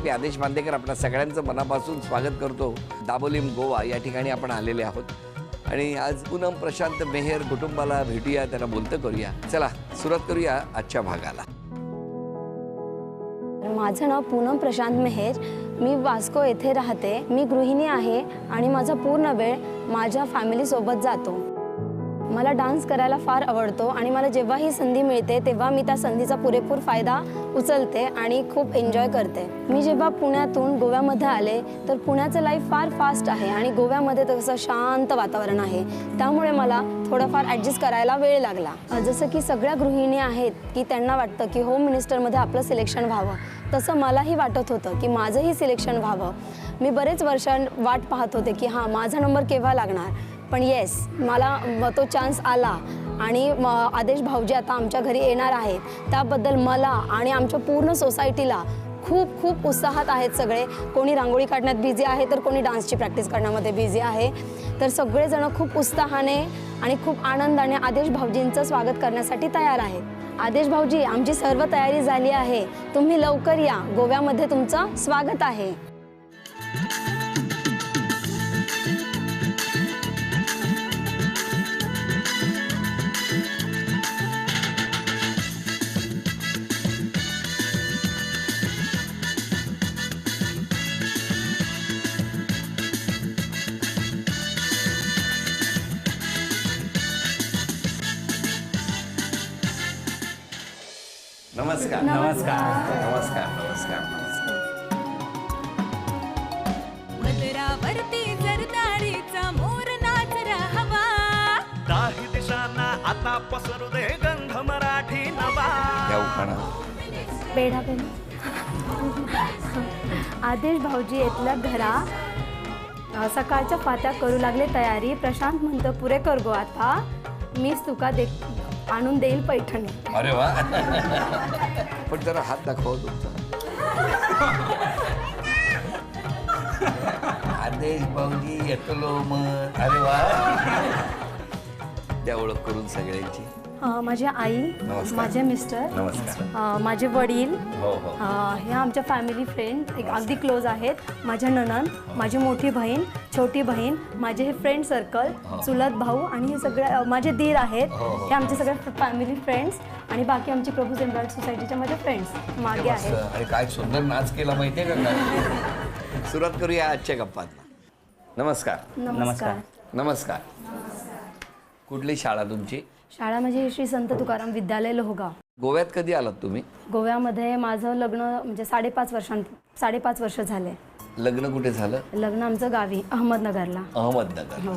मी आदेश बांदेकर आपल्या सगळ्यांचं मनापासून स्वागत करतो. दाबोलीम गोवा या ठिकाणी आपण आलेले आहोत आणि आज पूनम प्रशांत मेहर कुटुंबाला भेटूया, त्यांना बोलतं करूया. चला सुरुवात करूया आजच्या भागाला. माझं नाव पूनम प्रशांत मेहर. मी वास्को येथे राहते. मी गृहिणी आहे आणि माझा पूर्ण वेळ माझ्या फॅमिलीसोबत जातो. मला डान्स करायला फार आवडतो आणि मला जेव्हा ही संधी मिळते तेव्हा मी त्या संधीचा पुरेपूर फायदा उचलते आणि खूप एन्जॉय करते. मी जेव्हा पुण्यातून गोव्यामध्ये आले तर पुण्याचं लाईफ फार फास्ट आहे आणि गोव्यामध्ये तसं शांत वातावरण आहे. त्यामुळे मला थोडंफार ॲडजस्ट करायला वेळ लागला. जसं की सगळ्या गृहिणी आहेत की त्यांना वाटतं की होम मिनिस्टरमध्ये आपलं सिलेक्शन व्हावं, तसं मलाही वाटत होतं की माझंही सिलेक्शन व्हावं. मी बरेच वर्षां वाट पाहत होते की हां माझा नंबर केव्हा लागणार. पण येस, मला तो चान्स आला आणि आदेश भाऊजी आता आमच्या घरी येणार आहेत. त्याबद्दल मला आणि आमच्या पूर्ण सोसायटीला खूप खूप उत्साहात आहेत सगळे. कोणी रांगोळी काढण्यात बिझी आहे तर कोणी डान्सची प्रॅक्टिस करण्यामध्ये बिझी आहे. तर सगळेजण खूप उत्साहाने आणि खूप आनंदाने आदेश भाऊजींचं स्वागत करण्यासाठी तयार आहेत. आदेश भाऊजी, आमची सर्व तयारी झाली आहे. तुम्ही लवकर या. गोव्यामध्ये तुमचं स्वागत आहे. नमस्कार. नमस्कार. नमस्कार. नमस्कार. मधुरावरती जरदारीचा मोर नाच राहावा. दाही दिशांना आता पसरू दे गंध मराठी नवा. या उखाणा. बेढा बेढा. आदेश भाऊजी येतल्या घरा. सकाळच्या पात्या करू लागले तयारी. प्रशांत म्हणतो पुरे कर गो आता, मीच तुका आणून देईल पैठणी. अरे वा. पण जरा हात दाखवा तुमचा. आदेश भाऊजी येतलो मग. अरे वा. त्या ओळख करून सगळ्यांची. माझी आई, नमस्कार. माझे मिस्टर, नमस्कार. माझे वडील, हो हो. हे आमच्या फॅमिली फ्रेंड एक अगदी क्लोज आहेत. माझ्या नणंद, माझी मोठी बहीण, छोटी बहीण, माझे हे फ्रेंड सर्कल, चुलत भाऊ आणि हे सगळे माझे दीर आहेत. हे आमचे सगळे फॅमिली फ्रेंड्स आणि बाकी आमची प्रभू एम्ब्रॉयडरी सोसायटीचे माझे फ्रेंड्स मागे आहेत. अरे काय सुंदर नाच केला माहितीये का काय. सुरुवात करूया आजच्या गप्पात. नमस्कार. नमस्कार. नमस्कार. कुठली शाळा तुमची? शाळा म्हणजे श्री संत तुकाराम विद्यालय लोहगाव. गोव्यात कधी आलात तुम्ही? गोव्यामध्ये माझं लग्न म्हणजे 5.5 वर्ष झाले. लग्न कुठे झालं? लग्न आमचं गावी अहमदनगरला. अहमदनगर. हो.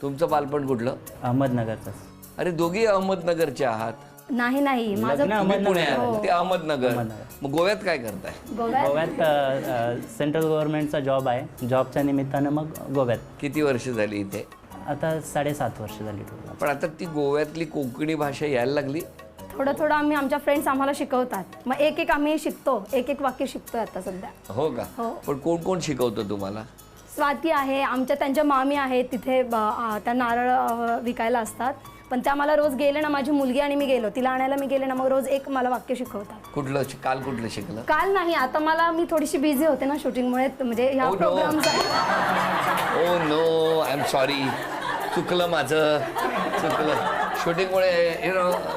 तुमचं बालपण कुठलं? अहमदनगरचा. अरे दोघी अहमदनगरचे आहात? नाही नाही, माझं तुम्ही पुण्यात, हो. ते अहमदनगर. मग गोव्यात काय करताय? गोव्यात सेंट्रल गव्हर्नमेंटचा जॉब आहे. जॉबच्या निमित्तानं मग गोव्यात. किती वर्ष झाली इथे? आता 7.5 वर्ष झाली. पण आता ती गोव्यातली कोकणी भाषा यायला लागली? थोडं थोडं आम्ही आमच्या फ्रेंड्स आम्हाला शिकवतात. मग एक आम्ही शिकतो, एक वाक्य शिकतोय आता सध्या. हो का? हो. पण कोण कोण शिकवतं तुम्हाला? स्वाती आहे, त्यांच्या मामी आहेत तिथे. त्या नारळ विकायला असतात. पण त्या मला रोज गेले ना, माझी मुलगी आणि मी गेलो, तिला आणायला मी गेले ना, मग रोज एक मला वाक्य शिकवतात. कुठलं? काल कुठलं शिकलं? काल नाही, आता मी थोडीशी बिझी होते ना शूटिंगमुळे, म्हणजे ह्या प्रोग्रामचा. Oh no, I am sorry. चुकलं माझं, चुकलं. शूटिंगमुळे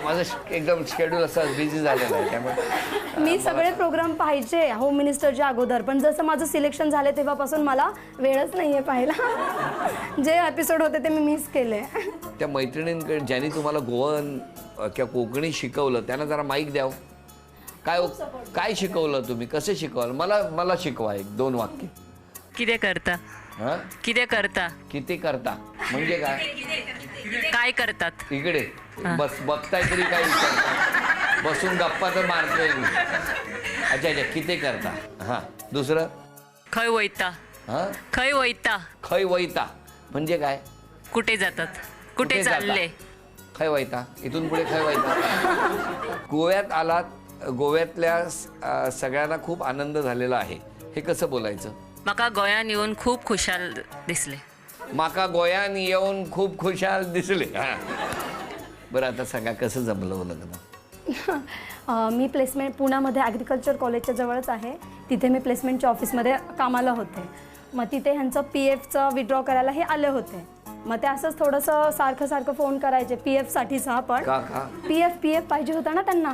माझं एकदम शेड्यूल असं बिझी झालेलं आहे. त्यामुळे मी सगळे प्रोग्राम पाहायचे होम मिनिस्टरच्या अगोदर, पण जसं माझं सिलेक्शन झालं तेव्हापासून मला वेळच नाही आहे पाहायला. जे एपिसोड होते ते मी मिस केले. त्या मैत्रिणींकडे ज्यांनी तुम्हाला गोवन किंवा कोकणी शिकवलं त्यांना जरा माईक द्याव. काय शिकवलं तुम्ही? कसे शिकवलं? मला शिकवा 1-2 वाक्य. किती करता? हां, किती करता? किती करता म्हणजे काय? काय करतात? इकडे बस बघताय तरी काय विचारता? बसून गप्पा तर मारतोय मी. अच्छा, किती करता. हां, दुसरं? खय वैता. हां, खय वैता खय वैता म्हणजे काय? कुठे जातात? कुठे चालले? खय वैता. इथून पुढे खय वैता. गोव्यात आलात, गोव्यातल्या सगळ्यांना खूप आनंद झालेला आहे. हे कसं बोलायचं? माका गोयान येऊन खूप खुशाल दिसले. माका गोयान येऊन खूप खुशाल दिसले. बरं, आता सांगा कसं जमलं लग्न? मी प्लेसमेंट पुण्यामध्ये ॲग्रिकल्चर कॉलेजच्या जवळच आहे. तिथे मी प्लेसमेंटच्या ऑफिसमध्ये कामाला होते. मग तिथे ह्यांचं PFचं विड्रॉ करायला हे आले होते. मग ते असंच थोडंसं सारखं फोन करायचे PFसाठीचा. पण का PF पाहिजे होता ना त्यांना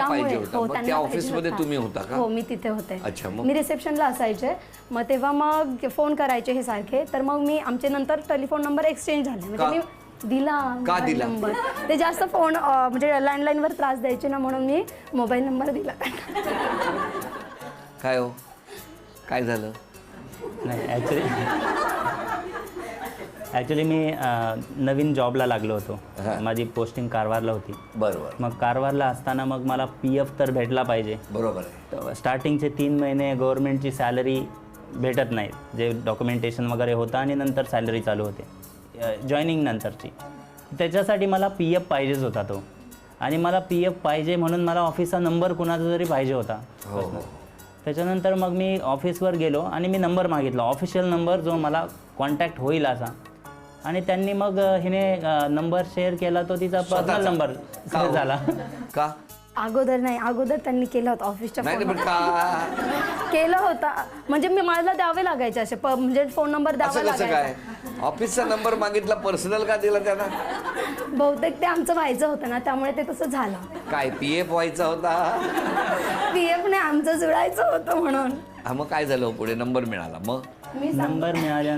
पाहिजे होता. मग त्यांना त्या पाहिजे ऑफिसमध्ये होता. तुम्ही होता का? हो, मी तिथे होते. अच्छा, मग? मी रिसेप्शनला असायचे. मग तेव्हा मग फोन करायचे हे सारखे. तर मग मी आमचे नंतर टेलिफोन नंबर एक्सचेंज झाले. म्हणजे मी दिला का दिला? नंबर. ते जास्त फोन म्हणजे लँडलाईनवर त्रास द्यायचे ना, म्हणून मी मोबाईल नंबर दिला. काय हो, काय झालं? नाही ॲक्च्युली मी नवीन जॉबला लागलो होतो. माझी पोस्टिंग कारवारला होती. बरोबर. मग कारवारला असताना मग मला PF तर भेटला पाहिजे. बरोबर आहे. तर स्टार्टिंगचे 3 महिने गव्हर्नमेंटची सॅलरी भेटत नाही, जे डॉक्युमेंटेशन वगैरे होतं, आणि नंतर सॅलरी चालू होते जॉईनिंग नंतरची. त्याच्यासाठी मला PF पाहिजेच होता तो. आणि मला PF पाहिजे म्हणून मला ऑफिसचा नंबर कुणाचा तरी पाहिजे होता. त्याच्यानंतर मग मी ऑफिसवर गेलो आणि मी नंबर मागितला, ऑफिशियल नंबर जो मला कॉन्टॅक्ट होईल असा. आणि त्यांनी मग हिने नंबर शेअर केला, तो तिचा पर्सनल नंबर झाला. का? अगोदर त्यांनी केला होता ऑफिसच्या नाही फोन. पण का केलं होता म्हणजे मी मला द्यावे लागायचे असे म्हणजे फोन नंबर द्यावा असं कसं लागायचा. काय? ऑफिसचा नंबर मागितला, पर्सनल का दिला त्यांना? बहुतेक ते आमचं व्हायचं होतं ना, त्यामुळे ते तसं झालं. काय PF व्हायचा होता? PF ने आमचं जुळायचं होतं म्हणून. हा, मग काय झालं पुढे? नंबर मिळाला, मग मी नंबर मिळाल्या.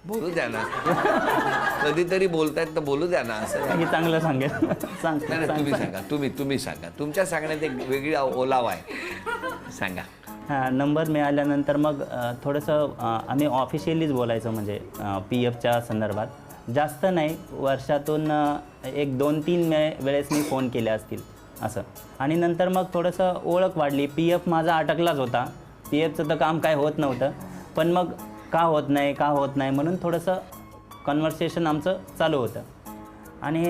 बोलू द्या ना. कधीतरी बोलतायत तर बोलू द्या ना. असं हे चांगलं सांगेल. नाही, तुम्ही सांगा. तुम्ही सांगा. तुमच्या सांगण्यात एक वेगळी ओलाव आहे. सांगा. हां, नंबर मिळाल्यानंतर मग थोडंसं आम्ही ऑफिशियलीच बोलायचं, म्हणजे PFच्या संदर्भात. जास्त नाही, वर्षातून 1-2-3 वेळेस मी फोन केले असतील असं. आणि नंतर मग थोडंसं ओळख वाढली. PF माझा अटकलाच होता. PFचं तर काम काय होत नव्हतं, पण मग का होत नाही म्हणून थोडंसं कन्व्हर्सेशन आमचं चालू होतं. आणि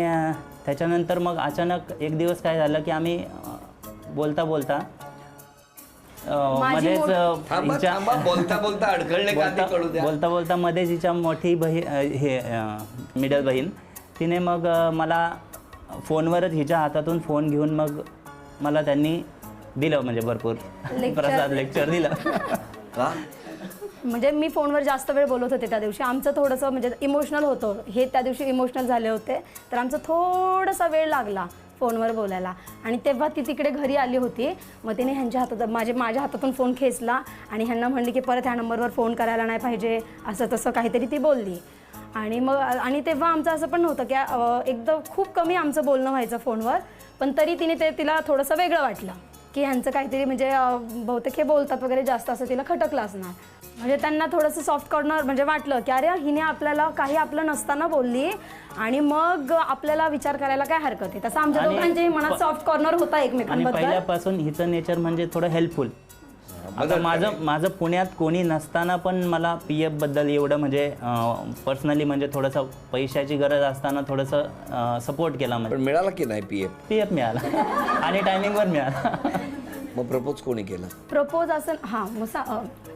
त्याच्यानंतर मग अचानक एक दिवस काय झालं की आम्ही बोलता बोलता मध्येच बोलता अडखळले का ते कळू द्या. बोलता मध्येच हिच्या मोठी बहीण, हे मिडल बहीण, तिने मग मला फोनवरच हिच्या हातातून फोन घेऊन मग मला त्यांनी दिलं, म्हणजे भरपूर प्रसाद लेक्चर दिलं. का? म्हणजे मी फोनवर जास्त वेळ बोलत होते त्या दिवशी. आमचं थोडंसं म्हणजे इमोशनल होतं हे, त्या दिवशी इमोशनल झाले होते, तर आमचं थोडासा वेळ लागला फोनवर बोलायला. आणि तेव्हा ती तिकडे घरी आली होती. मग तिने ह्यांच्या हातात माझ्या हातातून फोन खेचला आणि ह्यांना म्हणली की परत ह्या नंबरवर फोन करायला नाही पाहिजे, असं तसं काहीतरी ती बोलली. आणि तेव्हा आमचं असं पण नव्हतं की एकदम खूप कमी आमचं बोलणं व्हायचं फोनवर, पण तरी तिला थोडंसं वेगळं वाटलं की ह्यांचं काहीतरी म्हणजे बहुतेक हे बोलतात वगैरे जास्त, असं तिला खटकलं असणार. म्हणजे त्यांना थोडंसं सॉफ्ट कॉर्नर म्हणजे वाटलं की अरे हिने आपल्याला काही आपलं नसताना बोलली आणि मग आपल्याला विचार करायला काय हरकत आहे. तसं आमच्या दोघांच्याही मनात सॉफ्ट कॉर्नर होता आणि एकमेकांबद्दल. पहिल्यापासून हिचं नेचर म्हणजे थोडं हेल्पफुल. आता माझं पुण्यात कोणी नसताना पण मला PF बद्दल एवढं म्हणजे पर्सनली म्हणजे थोडंसं पैशाची गरज असताना थोडंसं सपोर्ट केला. म्हणजे पण मिळाला की नाही PF मिळाला आणि टायमिंगवर मिळाला. मग प्रपोज कोणी केलं? प्रपोज असं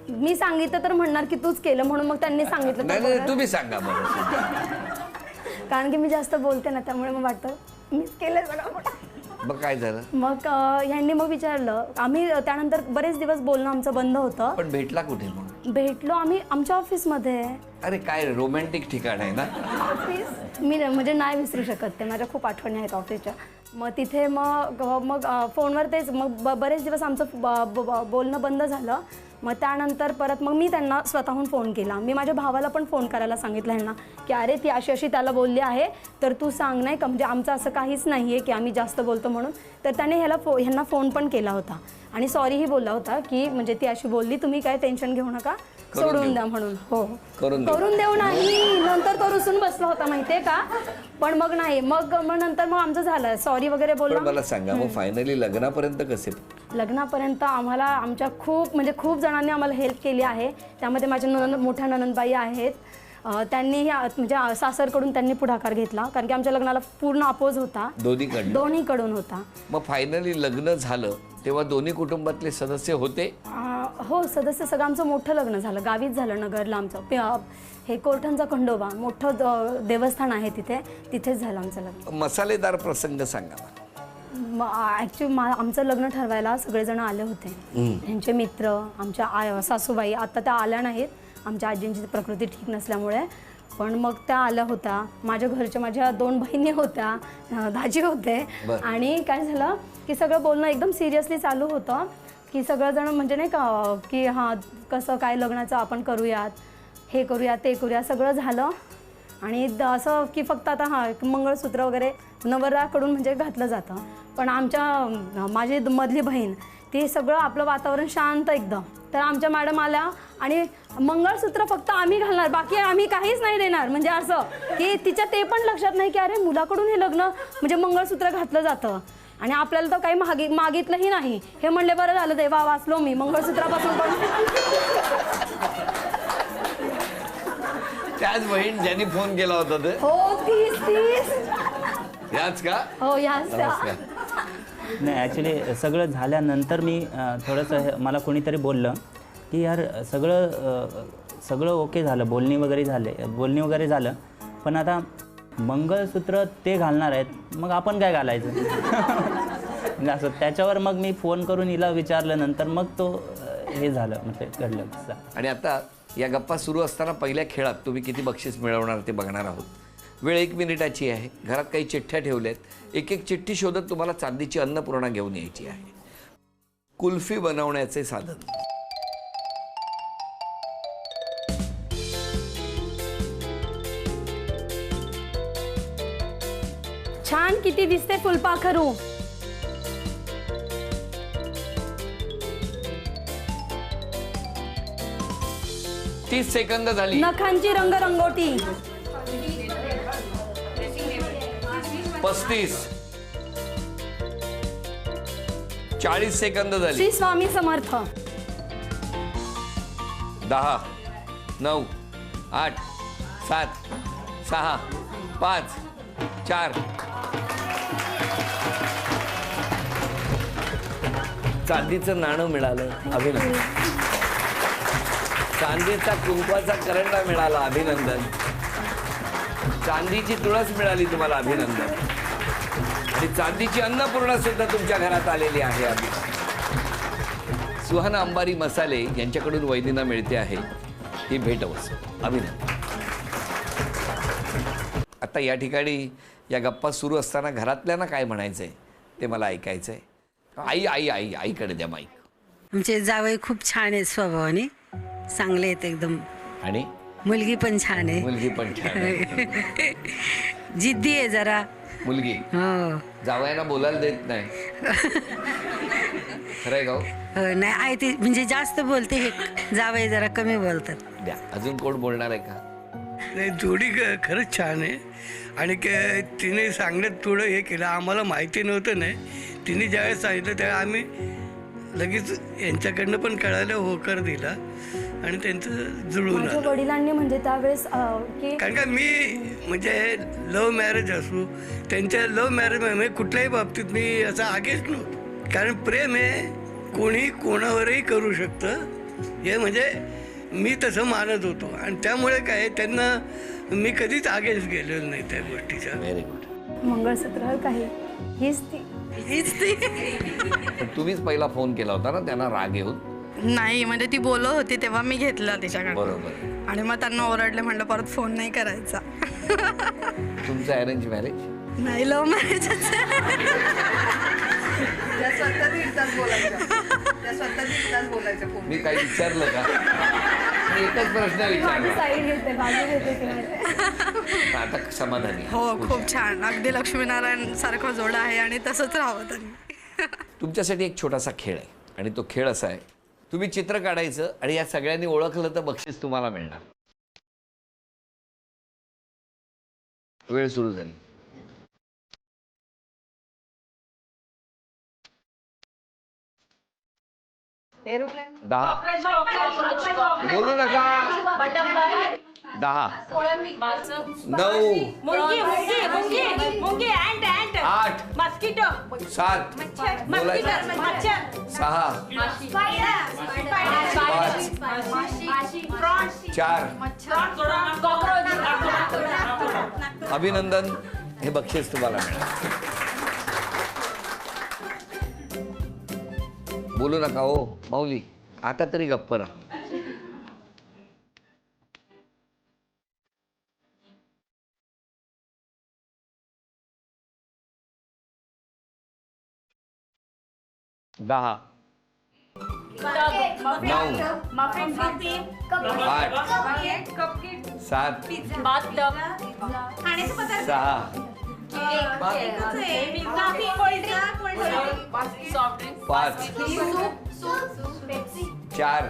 मी सांगितलं तर म्हणणार की तूच केलं, म्हणून मग त्यांनी सांगितलं. नाही, तुम्ही सांगा बरं. कारण की मी जास्त बोलते ना, त्यामुळे मग वाटतं मीच केलं सगळं. मग काय झालं? मग ह्यांनी मग विचारलं. आम्ही त्यानंतर बरेच दिवस बोलणं आमचं बंद होतं. पण भेटला कुठे मग? भेटलो आम्ही आमच्या ऑफिसमध्ये. अरे काय रोमॅन्टिक ठिकाण आहे ना ऑफिस. मी म्हणजे नाही विसरू शकत ते, माझ्या खूप आठवणी आहेत ऑफिसच्या. मग तिथे मग फोनवर तेच मग बरेच दिवस आमचं बोलणं बंद झालं. मग त्यानंतर परत मग मी त्यांना स्वतःहून फोन केला. मी माझ्या भावाला पण फोन करायला सांगितलं ह्यांना की अरे ती अशी त्याला बोलली आहे, तर तू सांग नाही का, म्हणजे आमचं असं काहीच नाही आहे की आम्ही जास्त बोलतो म्हणून. तर त्याने ह्यांना फोन पण केला होता आणि सॉरीही बोलला होता की म्हणजे ती अशी बोलली, तुम्ही काय टेन्शन घेऊ नका, सोडून द्या म्हणून. हो, करून देऊ नाही. नंतर तो रुसून बसला होता माहितीये का. पण मग नाही, मग नंतर मग आमचं झालं, सॉरी वगैरे बोलला. मला सांगा मग फायनली लग्नापर्यंत कसे? लग्नापर्यंत आमच्या खूप जणांनी आम्हाला हेल्प केली आहे. त्यामध्ये माझ्या मोठ्या ननंदबाई आहेत. त्यांनी म्हणजे सासरकडून त्यांनी पुढाकार घेतला, कारण की आमच्या लग्नाला पूर्ण अपोज होता, दोन्हीकडून होता. मग फायनली लग्न झालं तेव्हा दोन्ही कुटुंबातले सदस्य होते? हो, सदस्य सगळं. आमचं मोठं लग्न झालं, गावीच झालं, नगरला. आमचं हे कोरठणचा खंडोबा मोठं देवस्थान आहे तिथेच झालं आमचं लग्न. मसालेदार प्रसंग सांगा. ॲक्च्युली आमचं लग्न ठरवायला सगळेजण आले होते. त्यांचे मित्र, आमच्या सासूबाई आता त्या आल्या नाहीत, आमच्या आजींची प्रकृती ठीक नसल्यामुळे. पण मग त्या आल्या होत्या. माझ्या घरच्या माझ्या 2 बहिणी होत्या, दाजी होते. आणि काय झालं की सगळं बोलणं एकदम सिरियसली चालू होतं की सगळंजण म्हणजे नाही का की हां कसं काय लग्नाचं आपण करूयात, हे करूया ते करूया, सगळं झालं. आणि असं की फक्त आता हां मंगळसूत्र वगैरे नवराकडून म्हणजे घातलं जातं. पण माझी मधली बहीण ती सगळं आपलं वातावरण शांत एकदम. तर आमच्या मॅडम आल्या आणि मंगळसूत्र फक्त आम्ही घालणार, बाकी आम्ही काहीच नाही देणार. म्हणजे असं की तिच्या ते पण लक्षात नाही की अरे मुलाकडून हे लग्न म्हणजे मंगळसूत्र घातलं जातं आणि आपल्याला तर काही मागितलंही नाही. हे म्हणले बरं झालं देवा वाचलो मी मंगळसूत्रापासून. पण त्याच बहीण ज्यांनी फोन केला होता ते हो तीच याच का? हो याच त्या. नाही ॲक्च्युली सगळं झाल्यानंतर मी थोडंसं मला कोणीतरी बोललं की यार सगळं ओके झालं, बोलणी वगैरे झालं, पण आता मंगळसूत्र ते घालणार आहेत, मग आपण काय घालायचं? म्हणजे असं त्याच्यावर मग मी फोन करून हिला विचारलं. नंतर मग तो हे झालं, म्हणजे घडलं. आणि आता या गप्पा सुरू असताना पहिल्या खेळात तुम्ही किती बक्षीस मिळवणार ते बघणार आहोत. वेळ 1 मिनिटाची आहे. घरात काही चिठ्ठ्या ठेवल्यात. एक चिठ्ठी शोधत तुम्हाला चांदीची अन्नपूर्णा घेऊन यायची आहे. कुल्फी बनवण्याचे साधन. छान किती दिसते फुलपाखरू. तीस सेकंद झाली. नखांची रंगरंगोटी. 35. 40 सेकंद झाली. श्री स्वामी समर्थ. 10, 9, 8, 7, 6, 5, 4. चांदीचं नाणं मिळालं. अभिनंदन. चांदीचा कुंकवाचा करंडा मिळाला. अभिनंदन. चांदीची तुळस मिळाली तुम्हाला. अभिनंदन. आणि चांदीची अन्नपूर्णा सुद्धा तुमच्या घरात आलेली आहे. सुहाना अंबारी मसाले यांच्याकडून वैदिना मिळते आहे ही भेटवस्तू. अभिनंदन. आता या ठिकाणी या गप्पा सुरू असताना घरातल्यांना काय म्हणायचंय ते मला ऐकायचंय. आईकडे द्या माईक. आमचे जावई खूप छान आहेत स्वभावाने, चांगले आहेत एकदम. आणि मुलगी पण छान आहे. मुलगी पण छान आहे. जिद्दी आहे जरा मुलगी. हो. जावयाला बोलायला देत नाही. खरंय गाव. नाही आहे ते म्हणजे जास्त बोलते, हे जावई जरा कमी बोलतात. द्या. अजून कोण बोलणार आहे का? नाही जोडी खरंच छान आहे. आणि तिने सांगण्यात थोडं हे केलं, आम्हाला माहिती नव्हतं. नाही तिने ज्यावेळेस सांगितलं त्यावेळेस आम्ही लगेच यांच्याकडनं पण कळायला होकार दिला आणि त्यांचं जुळून माझ्या आलं. वडिलांनी म्हणजे त्यावेळेस की कारण का मी म्हणजे लव्ह मॅरेज असू, त्यांच्या लव्ह मॅरेज म्हणजे कुठल्याही बाबतीत मी असं आगेच नव्हतं. कारण प्रेम हे कोणी कोणावरही करू शकतं, हे म्हणजे मी तसं मानत होतो. आणि त्यामुळे काय त्यांना मी कधीच आगेच गेलेलो नाही त्या गोष्टीच्या. Very good. मंगळसूत्र काही हीच ती. पण तुम्हीच पहिला फोन केला होता ना त्यांना राग येऊन? नाही म्हणजे ती बोलत होती तेव्हा मी घेतला तिच्याकडे. बरोबर. आणि मग त्यांना ओरडले, म्हणलं परत फोन नाही करायचा. तुमचं अरेंज मॅरेज? नाही लव्ह मॅरेज. मी काही विचारलं का? मी एकच प्रश्न विचारला. साईड घेते, बाजू घेते ती माहिती. आता समाधानी आहे. हो खूप छान, अगदी लक्ष्मीनारायण सारखं जोडा आहे आणि तसंच राहावं त्यांनी. तुमच्यासाठी एक छोटासा खेळ आहे आणि तो खेळ असा आहे, तुम्ही चित्र काढायचं आणि या सगळ्यांनी ओळखलं तर बक्षीस तुम्हाला मिळणार. वेळ सुरू झाली. एरोप्लेन. 10. बोलू नका. 10. 9. 8. 7. 6. 4. अभिनंदन. हे बक्षीस तुम्हाला मिळालं. बोलू नका हो माऊली, आता तरी गप्प राहा. दहा, 9, 8, 7, 6, 5, 4,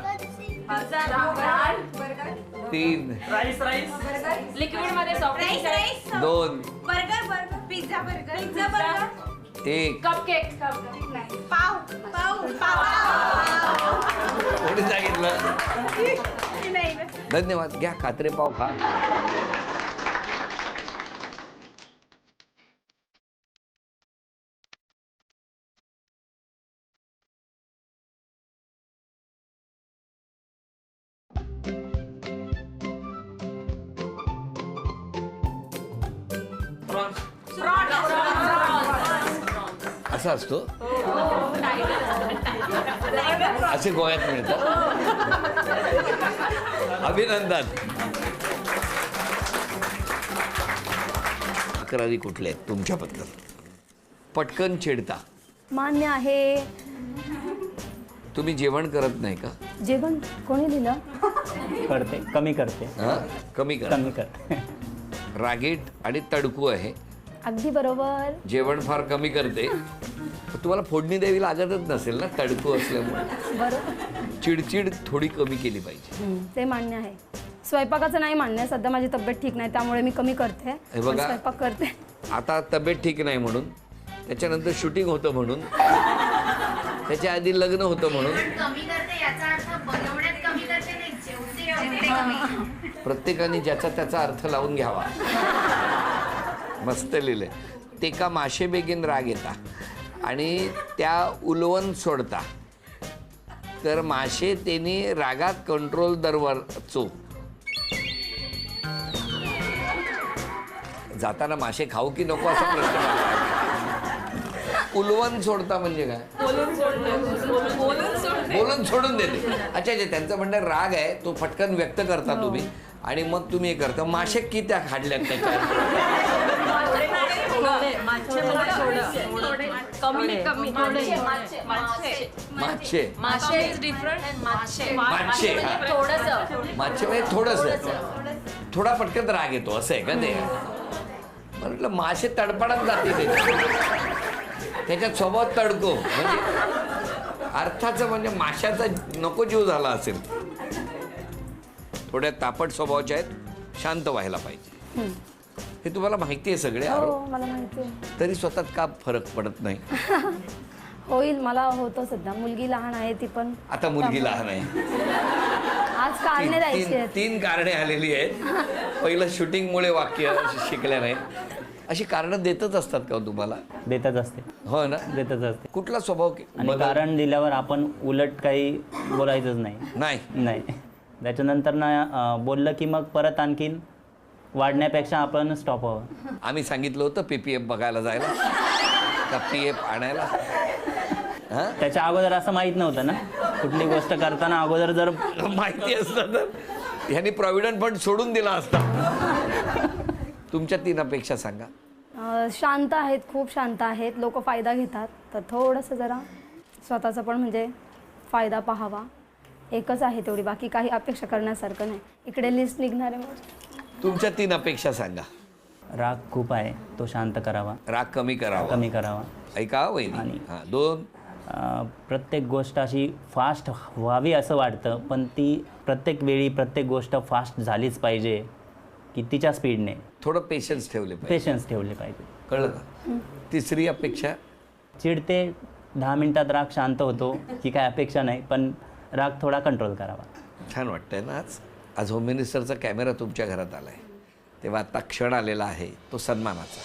3, लिक्विड मध्ये soft drinks 2, pizza burger 1. Cupcake पाव कोणी सांगितलं? धन्यवाद. घ्या कात्रे पाव खा. असा असतो, असे गोव्यात मिळतात. अभिनंदन. तक्रारी कुठल्या आहेत तुमच्याबद्दल? पटकन चिडता. मान्य आहे. तुम्ही जेवण करत नाही का? जेवण कोणी दिलं? करते, कमी करते. हा, कमी करा. कमी करते. रागीट आणि तडकू आहे. अगदी बरोबर. जेवण फार कमी करते. तुम्हाला फोडणी द्यावी लागतच नसेल ना तडकू असल्यामुळे. बरोबर. चिडचिड थोडी कमी केली पाहिजे. ते मान्य आहे. स्वयंपाकाचं नाही मान्य. सध्या माझी तब्येत ठीक नाही त्यामुळे मी कमी करते. हे बघा. पण स्वयंपाक करते. आता तब्येत ठीक नाही म्हणून, त्याच्यानंतर शूटिंग होतं म्हणून, त्याच्या आधी लग्न होतं म्हणून. प्रत्येकाने ज्याचा त्याचा अर्थ लावून घ्यावा. मस्त लिहिलंय. ते का माशे बेगीन राग येता आणि त्या उलवून सोडता, तर माशे त्यांनी रागात कंट्रोल दरवरचो. जाताना माशे खाऊ की नको असा प्रश्न पडला. उलवून सोडता म्हणजे काय? बोलून सोडून देते. अच्छा अच्छा, त्यांचं म्हणणं राग आहे तो पटकन व्यक्त करता तुम्ही आणि मग तुम्ही हे करता. माशे की त्या खाडल्यात त्याच्यात? माशे म्हणजे थोडा पटकन राग येतो असं आहे का ते? म्हटलं माशे तडपडात जाते ते, त्याच्यात स्वभाव तडको म्हणजे अर्थाचं म्हणजे माशाचा नको जीव झाला असेल. थोड्या तापट स्वभावाच्या आहेत, शांत व्हायला पाहिजे. हे तुम्हाला माहिती आहे सगळे. हो मला माहिती आहे. तरी स्वतःत का फरक पडत नाही? होईल. मला होतं सध्या. मुलगी लहान आहे ती पण. आता मुलगी लहान आहे. आज कारणे द्यायची आहेत. तीन कारणे आलेली आहेत. पहिलं शूटिंगमुळे वाक्य शिकल्या नाही. अशी कारणं देतच असतात का तुम्हाला? देतच असते. हो ना, देतच असते. कुठला स्वभाव आणि कारण दिल्यावर आपण उलट काही बोलायचंच नाही. नाही. त्याच्यानंतर ना बोललं की मग परत आणखीन वाढण्यापेक्षा आपण स्टॉप व्हावं. आम्ही सांगितलं होतं PPF बघायला जायला का PF आणायला? त्याच्या अगोदर असं माहीत नव्हतं ना. कुठली गोष्ट करताना अगोदर जर माहिती असतं तर ह्यांनी प्रॉव्हिडंट फंड सोडून दिला असता. तुमच्या 3 अपेक्षा सांगा. शांत आहेत, खूप शांत आहेत. लोक फायदा घेतात तर थोडंसं जरा स्वतःचा पण म्हणजे फायदा पाहावा. एकच आहे तेवढी, बाकी काही अपेक्षा करण्यासारखं नाही. इकडे लिस्ट निघणार आहे. तुमच्या 3 अपेक्षा सांगा. राग खूप आहे तो शांत करावा. राग कमी करावा. ऐका वहिनी. आणि 2 प्रत्येक गोष्ट अशी फास्ट व्हावी असं वाटतं, पण ती प्रत्येक वेळी प्रत्येक गोष्ट फास्ट झालीच पाहिजे की तिच्या स्पीडने. थोडं पेशन्स ठेवले पाहिजे. पेशन्स ठेवले पाहिजे. कळलं का? 3री अपेक्षा? चिडते 10 मिनिटात राग शांत होतो ही काय अपेक्षा नाही, पण राग थोडा कंट्रोल करावा. छान वाटतंय ना. आज होम मिनिस्टरचा कॅमेरा तुमच्या घरात आला आहे, तेव्हा आता क्षण आलेला आहे तो सन्मानाचा.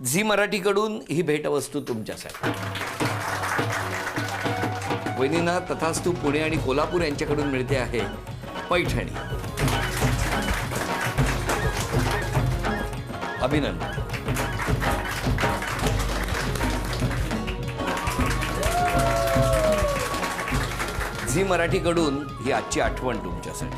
झी मराठीकडून ही भेटवस्तू तुमच्यासाठी. वहिनींना तथास्तू पुणे आणि कोल्हापूर यांच्याकडून मिळते आहे पैठणी. अभिनंदन. झी मराठीकडून ही आजची आठवण तुमच्यासाठी.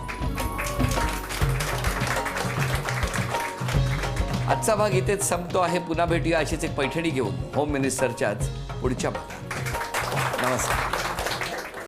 आजचा भाग इथेच संपतो आहे. पुन्हा भेटूया अशीच एक पैठणी घेऊन होम मिनिस्टरच्याच पुढच्या भागात. नमस्कार.